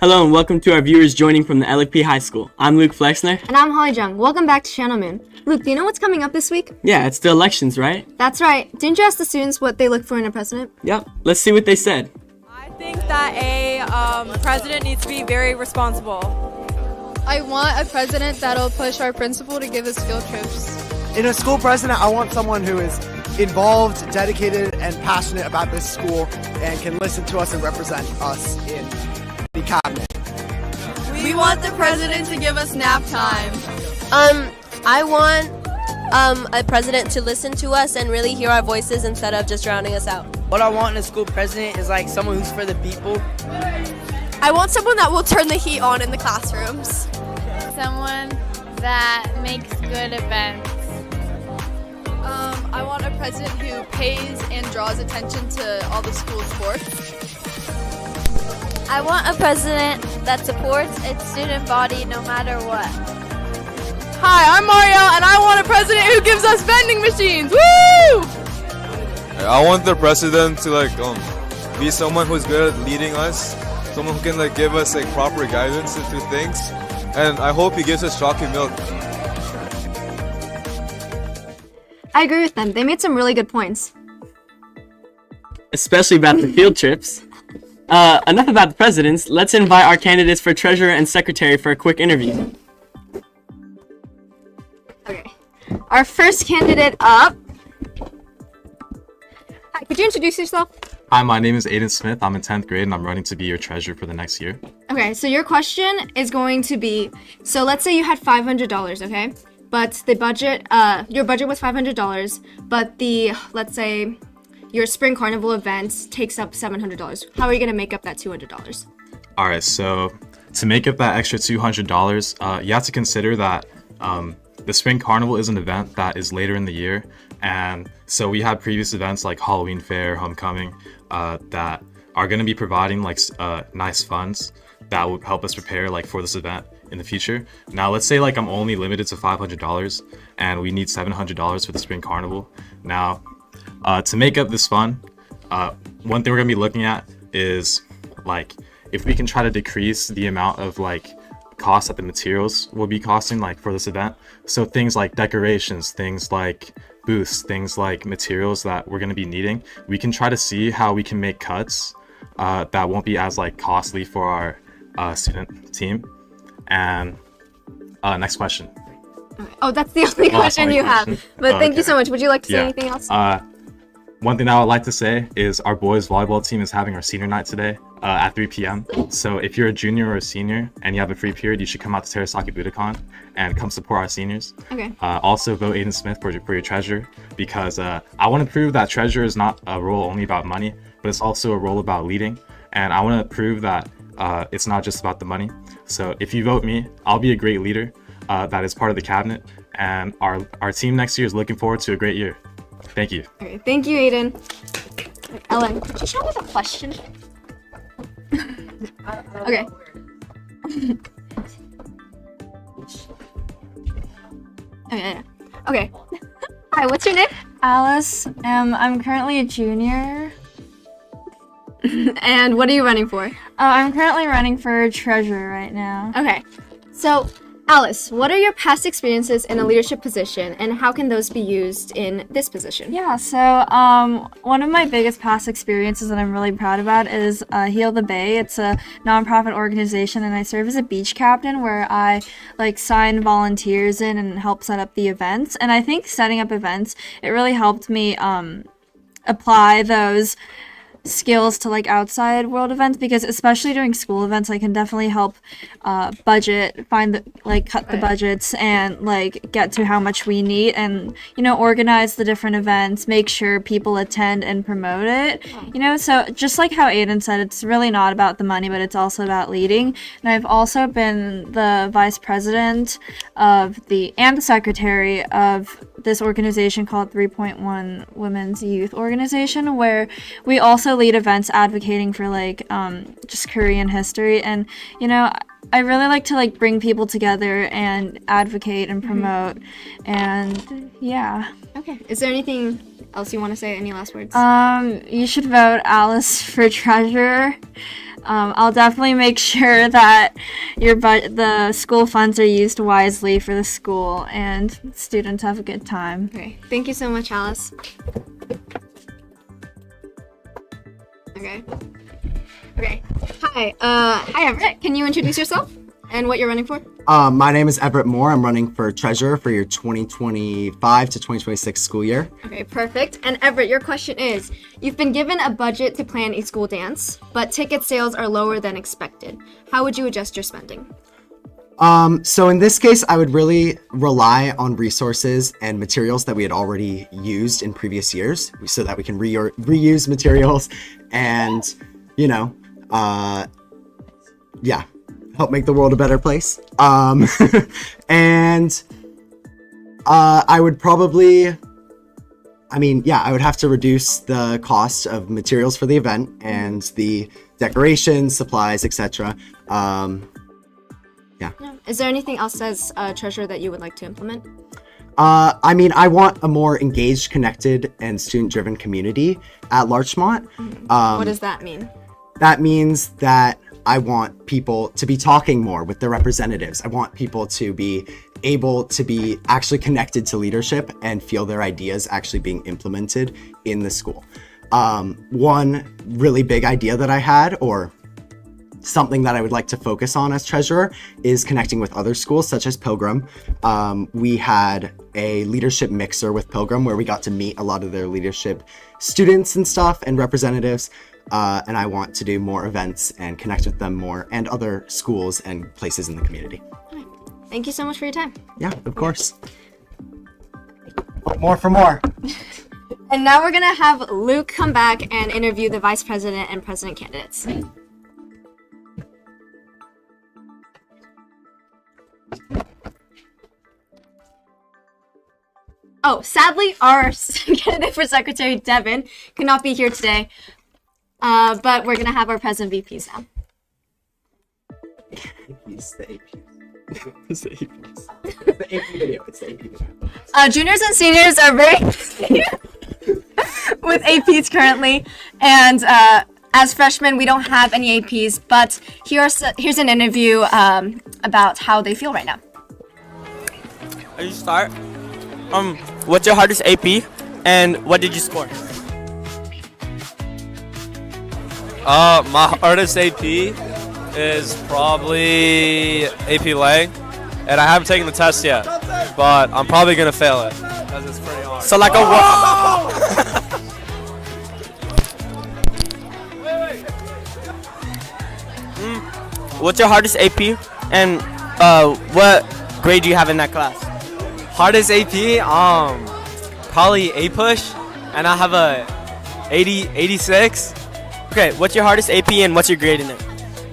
Hello and welcome to our viewers joining from the LFP High School. I'm Luke Flexner. And I'm Jung. Welcome back to Channel Moon. Luke, do you know what's coming up this week? Yeah, it's the elections, right? That's right. Didn't you ask the students what they look for in a president? Yep. Let's see what they said. I think that a president needs to be very responsible. I want a president that'll push our principal to give us field trips. In a school president, I want someone who is involved, dedicated, and passionate about this school and can listen to us and represent us in the cabinet. We want the president to give us nap time. I want a president to listen to us and really hear our voices instead of just drowning us out. What I want in a school president is like someone who's for the people. I want someone that will turn the heat on in the classrooms. Someone that makes good events. I want a president who pays and draws attention to all the school sports. I want a president that supports its student body no matter what. Hi, I'm Mario, and I want a president who gives us vending machines. Woo! I want the president to be someone who's good at leading us, someone who can give us proper guidance into things, and I hope he gives us chocolate milk. I agree with them. They made some really good points. Especially about the field trips. Enough about the presidents. Let's invite our candidates for treasurer and secretary for a quick interview. Okay. Our first candidate up. Hi, could you introduce yourself? Hi, my name is Aiden Smith. I'm in 10th grade and I'm running to be your treasurer for the next year. Okay, so your question is going to be, so let's say you had $500, okay? But the budget, your budget was $500, but let's say your spring carnival event takes up $700. How are you going to make up that $200? All right, so to make up that extra $200, you have to consider that the spring carnival is an event that is later in the year. And so we have previous events like Halloween Fair, Homecoming, that are going to be providing nice funds that will help us prepare for this event in the future. Now, let's say I'm only limited to $500 and we need $700 for the spring carnival. Now, to make up this fund, one thing we're going to be looking at is if we can try to decrease the amount of cost that the materials will be costing for this event. So things like decorations, things like booths, things like materials that we're going to be needing, we can try to see how we can make cuts that won't be as costly for our student team. And next question. Oh, that's the only question you have. But thank you so much. Would you like to say anything else? One thing I would like to say is our boys volleyball team is having our senior night today at 3 p.m. So if you're a junior or a senior and you have a free period, you should come out to Terasaki Budokan and come support our seniors. Okay. Also vote Aiden Smith for your treasurer, because I want to prove that treasurer is not a role only about money, but it's also a role about leading. And I want to prove that it's not just about the money. So if you vote me, I'll be a great leader that is part of the cabinet, and our team next year is looking forward to a great year. Thank you. Okay, thank you, Aiden. Ellen, could you show me the question? Okay. Okay. Hi, what's your name? Alice. I'm currently a junior. And what are you running for? I'm currently running for treasurer right now. Okay. So, Alice, what are your past experiences in a leadership position, and how can those be used in this position? Yeah, so one of my biggest past experiences that I'm really proud about is Heal the Bay. It's a nonprofit organization, and I serve as a beach captain where I sign volunteers in and help set up the events. And I think setting up events, it really helped me apply those skills to outside world events, because especially during school events I can definitely help budget, find the cut the budgets and get to how much we need, and organize the different events, make sure people attend and promote it. So just like how Aiden said, it's really not about the money, but it's also about leading. And I've also been the vice president and the secretary of this organization called 3.1 Women's Youth Organization, where we also lead events advocating for just Korean history. And I really like to bring people together and advocate and promote. And yeah. Okay. Is there anything else you want to say? Any last words? You should vote Alice for treasurer. I'll definitely make sure that the school funds are used wisely for the school and students have a good time. Okay, thank you so much, Alice. Okay. Hi, Everett. Can you introduce yourself and what you're running for? My name is Everett Mohr. I'm running for treasurer for your 2025 to 2026 school year. Okay, perfect. And Everett, your question is, you've been given a budget to plan a school dance, but ticket sales are lower than expected. How would you adjust your spending? So in this case, I would really rely on resources and materials that we had already used in previous years so that we can reuse materials and, help make the world a better place. And I would probably, I would have to reduce the cost of materials for the event and the decorations, supplies, etc. Is there anything else as treasurer that you would like to implement? I want a more engaged, connected, and student-driven community at Larchmont. What does that mean? That means that I want people to be talking more with their representatives. I want people to be able to be actually connected to leadership and feel their ideas actually being implemented in the school. One really big idea that I had, or something that I would like to focus on as treasurer, is connecting with other schools such as Pilgrim. We had a leadership mixer with Pilgrim where we got to meet a lot of their leadership students and stuff and representatives. And I want to do more events and connect with them more and other schools and places in the community. Thank you so much for your time. Yeah, of course. More for more. And now we're gonna have Luke come back and interview the vice president and president candidates. Oh, sadly, our candidate for secretary, Devin, could not be here today. But we're gonna have our president VPs now. It's the AP. It's the AP video. It's the AP video. Juniors and seniors are very busy with APs currently, and as freshmen, we don't have any APs. But here's an interview about how they feel right now. You start. What's your hardest AP, and what did you score? My hardest AP is probably AP Leg, and I haven't taken the test yet, but I'm probably gonna fail it because it's pretty hard. So like what's your hardest AP, and what grade do you have in that class? Hardest AP, probably A push, and I have a 86. Okay, what's your hardest AP and what's your grade in it?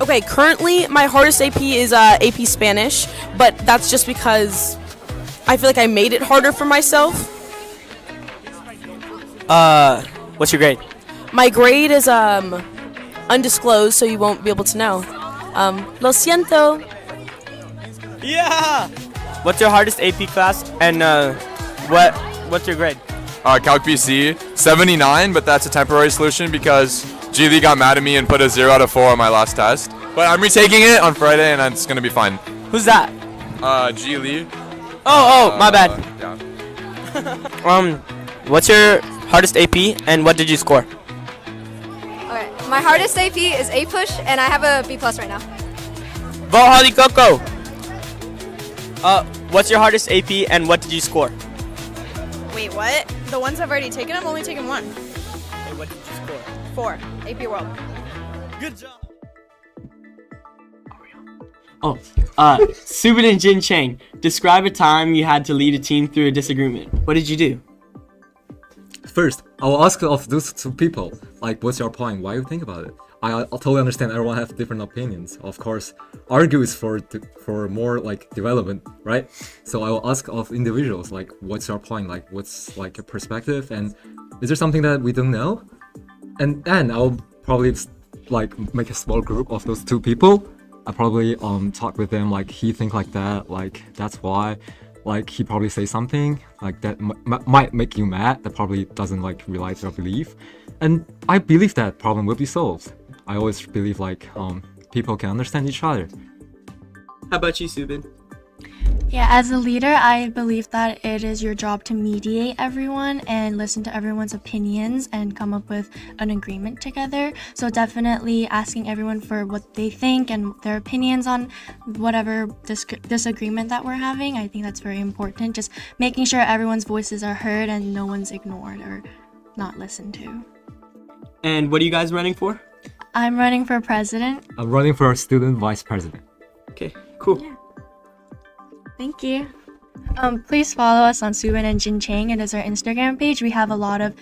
Okay, currently my hardest AP is AP Spanish, but that's just because I feel like I made it harder for myself. What's your grade? My grade is undisclosed, so you won't be able to know. Lo siento. Yeah. What's your hardest AP class, and what's your grade? Calc BC 79, but that's a temporary solution because G Lee got mad at me and put a 0 out of 4 on my last test. But I'm retaking it on Friday and it's gonna be fine. Who's that? G Lee. Oh, my bad. Yeah. What's your hardest AP and what did you score? Okay, my hardest AP is A push, and I have a B+ right now. Vote Holly Coco. What's your hardest AP and what did you score? Wait, what? The ones I've already taken, I've only taken one. Hey, what did you score? 4. AP World. Good job. Oh, Subin and Jin Chang, describe a time you had to lead a team through a disagreement. What did you do? First, I will ask of those two people, like, what's your point? Why you think about it? I totally understand everyone have different opinions. Of course, argue is for more like development, right? So I will ask of individuals, like, what's your point? Like, what's like your perspective? And is there something that we don't know? And then I'll probably like make a small group of those two people. I probably talk with them like he think like that, like that's why. Like he probably say something like that might make you mad, that probably doesn't like realize your belief, and I believe that problem will be solved. I always believe like people can understand each other. How about you, Subin? Yeah, as a leader, I believe that it is your job to mediate everyone and listen to everyone's opinions and come up with an agreement together. So definitely asking everyone for what they think and their opinions on whatever disagreement that we're having. I think that's very important. Just making sure everyone's voices are heard and no one's ignored or not listened to. And what are you guys running for? I'm running for president. I'm running for student vice president. Okay, cool. Yeah. Thank you. Please follow us on Subin and Jin Chang. It is our Instagram page. We have a lot of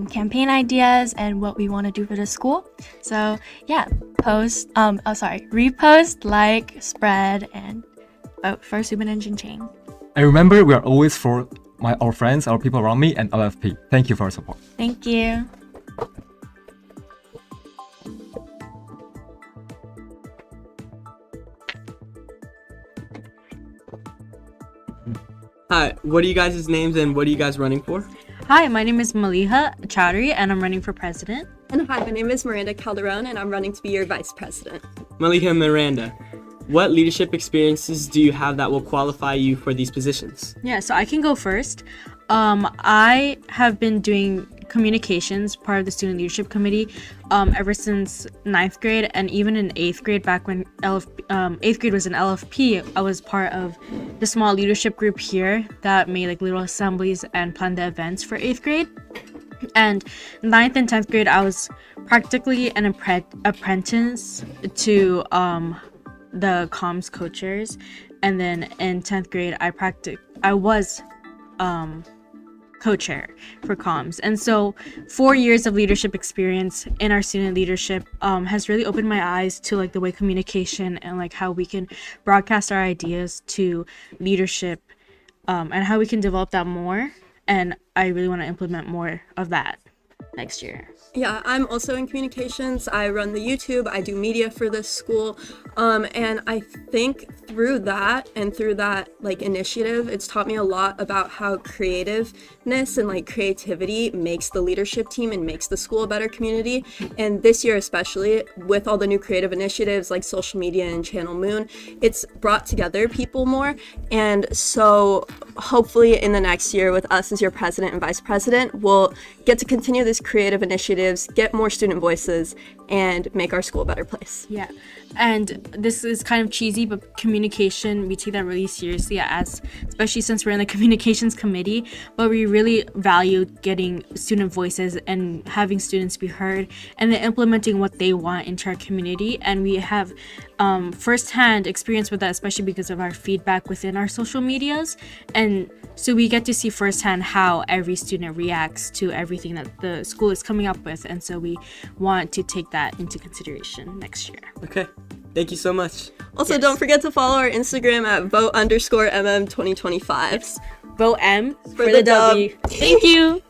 campaign ideas and what we want to do for the school. So yeah, repost, like, spread, and vote for Subin and Jin Chang. And remember, we are always for our friends, our people around me, and LFP. Thank you for your support. Thank you. Hi, what are you guys' names and what are you guys running for? Hi, my name is Maliha Chowdhury and I'm running for president. And hi, my name is Miranda Calderon and I'm running to be your vice president. Maliha and Miranda, what leadership experiences do you have that will qualify you for these positions? Yeah, so I can go first. I have been doing communications, part of the student leadership committee, ever since 9th grade, and even in 8th grade, back when 8th grade was an LFP, I was part of the small leadership group here that made like little assemblies and planned the events for 8th grade. And 9th and 10th grade, I was practically an apprentice to the comms coaches, and then in 10th grade, I was co-chair for comms. And so 4 years of leadership experience in our student leadership has really opened my eyes to like the way communication and like how we can broadcast our ideas to leadership and how we can develop that more. And I really want to implement more of that next year. Yeah, I'm also in communications. I run the YouTube, I do media for this school, and I think through that like initiative, it's taught me a lot about how creativeness and like creativity makes the leadership team and makes the school a better community. And this year especially, with all the new creative initiatives like social media and Channel Moon, it's brought together people more. And so hopefully in the next year with us as your president and vice president, we'll get to continue this creative initiatives, get more student voices, and make our school a better place. Yeah, and this is kind of cheesy, but communication, we take that really seriously, especially since we're in the communications committee, but we really value getting student voices and having students be heard, and then implementing what they want into our community. And we have firsthand experience with that, especially because of our feedback within our social medias. And so we get to see firsthand how every student reacts to everything that the school is coming up with. And so we want to take that into consideration next year. Okay. Thank you so much. Also, Don't forget to follow our Instagram at vote_MM2025. Yes. Vote M for the W. Thank you.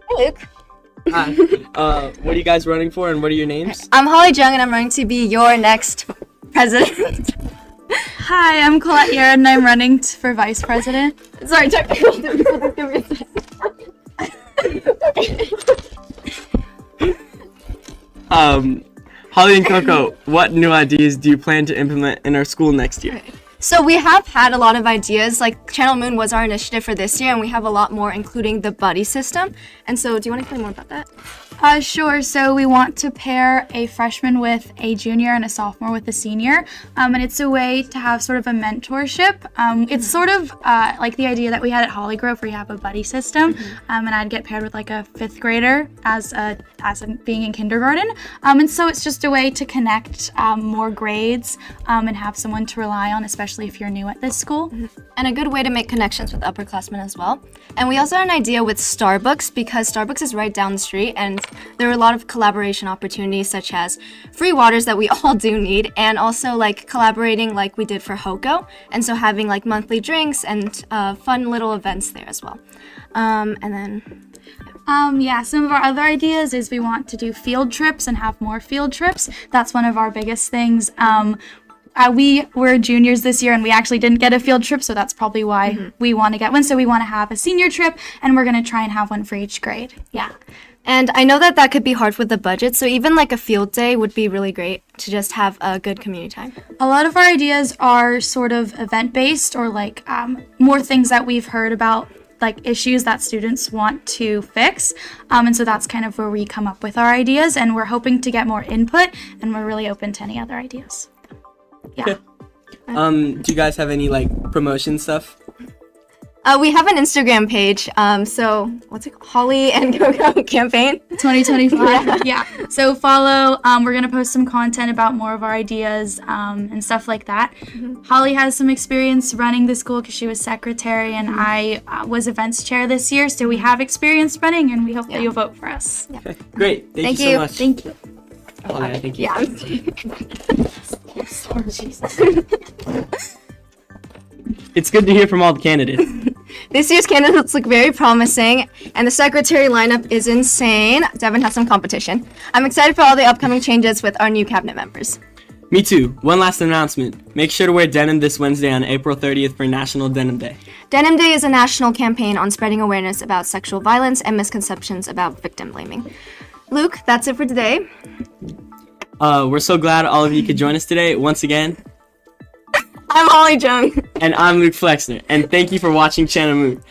Hey, Luke. Hi. What are you guys running for and what are your names? I'm Holly Jung and I'm running to be your next president. Hi, I'm Colette Yerrid and I'm running for vice president. Sorry, technical difficulties. Holly and Coco, what new ideas do you plan to implement in our school next year? So we have had a lot of ideas, like Channel Moon was our initiative for this year, and we have a lot more, including the buddy system. And so do you want to explain more about that? Sure. So we want to pair a freshman with a junior and a sophomore with a senior. And it's a way to have sort of a mentorship. It's sort of like the idea that we had at Holly Grove where you have a buddy system. And I'd get paired with like a 5th grader as being in kindergarten. And so it's just a way to connect more grades and have someone to rely on, especially if you're new at this school. And a good way to make connections with upperclassmen as well. And we also had an idea with Starbucks, because Starbucks is right down the street and there are a lot of collaboration opportunities such as free waters that we all do need, and also like collaborating like we did for HOCO, and so having like monthly drinks and fun little events there as well. And then yeah, some of our other ideas is we want to do field trips and have more field trips. That's one of our biggest things. we were juniors this year and we actually didn't get a field trip, so that's probably why we want to get one. So we want to have a senior trip, and we're going to try and have one for each grade. Yeah. And I know that could be hard with the budget, so even like a field day would be really great to just have a good community time. A lot of our ideas are sort of event-based, or like more things that we've heard about, like issues that students want to fix. And so that's kind of where we come up with our ideas, and we're hoping to get more input, and we're really open to any other ideas. Yeah. Do you guys have any like promotion stuff? We have an Instagram page. So what's it called? Holly and Go-Go campaign 2025. Yeah. So follow. We're gonna post some content about more of our ideas and stuff like that. Holly has some experience running the school because she was secretary, and I was events chair this year. So we have experience running, and we hope that you'll vote for us. Okay, great. Thank you so much. Thank you. Oh, yeah, thank you. It's good to hear from all the candidates. This year's candidates look very promising, and the secretary lineup is insane. Devin has some competition. I'm excited for all the upcoming changes with our new cabinet members. Me too. One last announcement. Make sure to wear denim this Wednesday on April 30th for National Denim Day. Denim Day is a national campaign on spreading awareness about sexual violence and misconceptions about victim blaming. Luke, that's it for today. We're so glad all of you could join us today. Once again, I'm Holly Jung. And I'm Luke Flexner. And thank you for watching Channel Moon.